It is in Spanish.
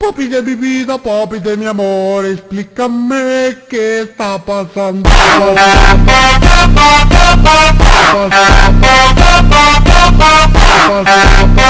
Papi de mi vida, papi de mi amor, explícame qué está pasando. ¿Qué pasa?